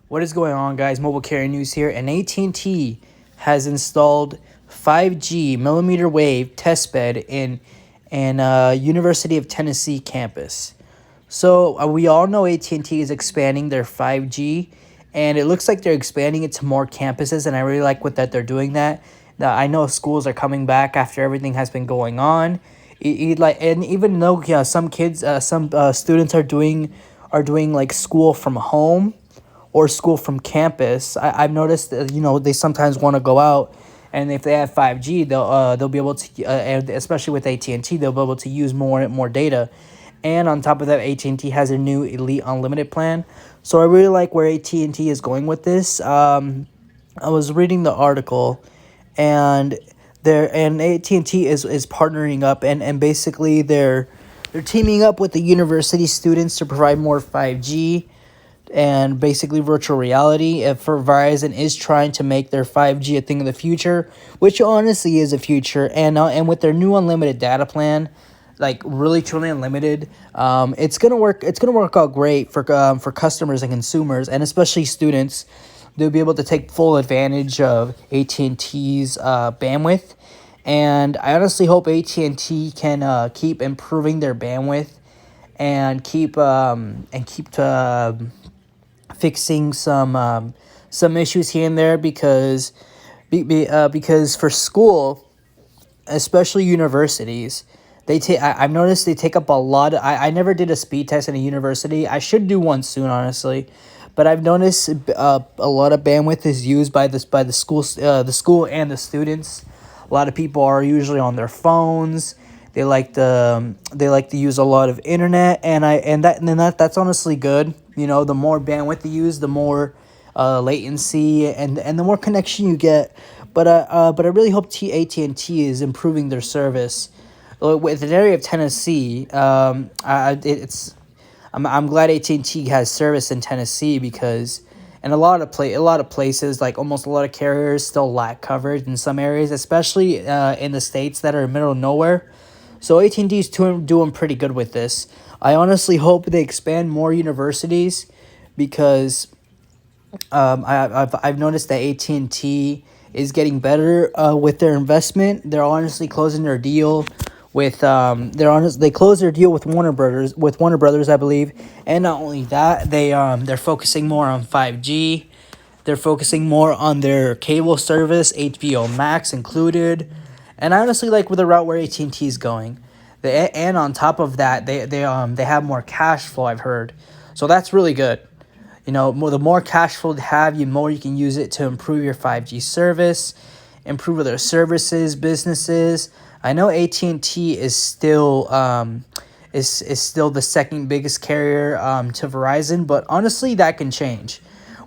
What is going on, guys? Mobile Carrier News here, and AT&T has installed 5G millimeter wave testbed in University of Tennessee campus. So we all know AT&T is expanding their 5G, and it looks like they're expanding it to more campuses, and I really like what that they're doing that. Now, I know schools are coming back after everything has been going on. And even though some kids, some students are doing like school from home or school from campus. I've noticed that they sometimes want to go out, and if they have 5G, they'll be able to, and especially with AT&T, they'll be able to use more data. And on top of that, AT&T has a new Elite Unlimited plan. So I really like where AT&T is going with this. I was reading the article, and AT&T is partnering up, and basically they're teaming up with the university students to provide more 5G and basically virtual reality. If for Verizon is trying to make their 5G a thing of the future, which honestly is a future, and with their new unlimited data plan, like really truly unlimited, it's gonna work. It's gonna work out great for customers and consumers, and especially students. They'll be able to take full advantage of AT&T's bandwidth, and I honestly hope AT&T can keep improving their bandwidth and keep fixing some issues here and there, because for school, especially universities, I've noticed they take up a lot. I never did a speed test in a university. I should do one soon, honestly, but I've noticed a lot of bandwidth is used by the school and the students. A lot of people are usually on their phones. They like to use a lot of internet, and that's honestly good. The more bandwidth you use, the more latency and the more connection you get. But I really hope AT&T is improving their service. With an area of Tennessee, I'm glad AT&T has service in Tennessee, because in a lot of places, like almost a lot of carriers still lack coverage in some areas, especially in the states that are in the middle of nowhere. So AT&T is doing pretty good with this. I honestly hope they expand more universities, because I've noticed that AT&T is getting better with their investment. They're honestly closing their deal they closed their deal with Warner Brothers, I believe. And not only that, they're focusing more on 5G. They're focusing more on their cable service, HBO Max included. And I honestly like the route where AT&T is going. And on top of that, they have more cash flow, I've heard. So that's really good. The more cash flow they have, the more you can use it to improve your 5G service, improve their services, businesses. I know AT&T is still still the second biggest carrier to Verizon, but honestly, that can change.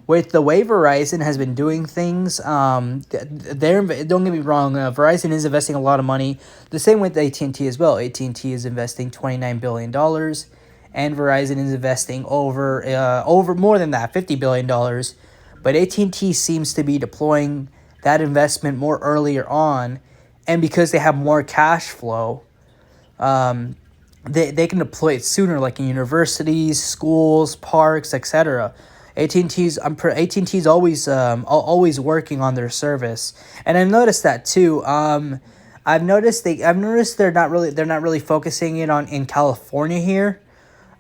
With the way Verizon has been doing things, don't get me wrong, Verizon is investing a lot of money. The same with AT&T as well. AT&T is investing $29 billion, and Verizon is investing over more than that, $50 billion. But AT&T seems to be deploying that investment more earlier on, and because they have more cash flow, they can deploy it sooner, like in universities, schools, parks, etc. AT&T's always working on their service, and I've noticed that too. I've noticed they're not really focusing it on in California here.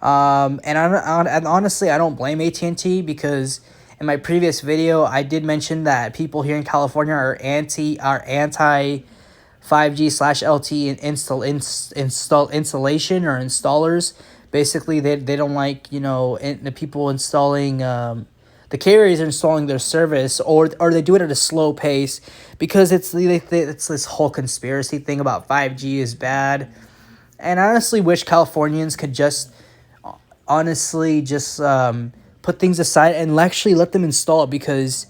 And honestly, I don't blame AT&T, because in my previous video I did mention that people here in California are anti 5G slash LTE installation or installers. Basically, they don't like the people installing the carriers are installing their service, or they do it at a slow pace, because it's this whole conspiracy thing about 5G is bad. And I honestly wish Californians could just put things aside and actually let them install it, because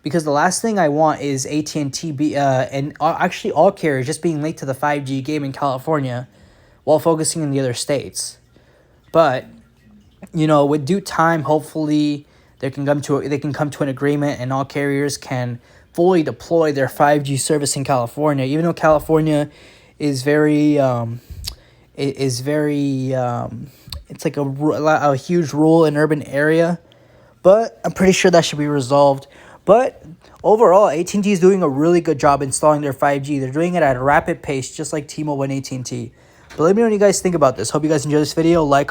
the last thing I want is AT&T and actually all carriers just being late to the 5G game in California while focusing in the other states. But with due time, hopefully they can come to an agreement, and all carriers can fully deploy their 5G service in California. Even though California is very it's like a huge rural and urban area, but I'm pretty sure that should be resolved. But overall, AT&T is doing a really good job installing their 5G. They're doing it at a rapid pace, just like T-Mobile and AT&T. But let me know what you guys think about this. Hope you guys enjoy this video. Like,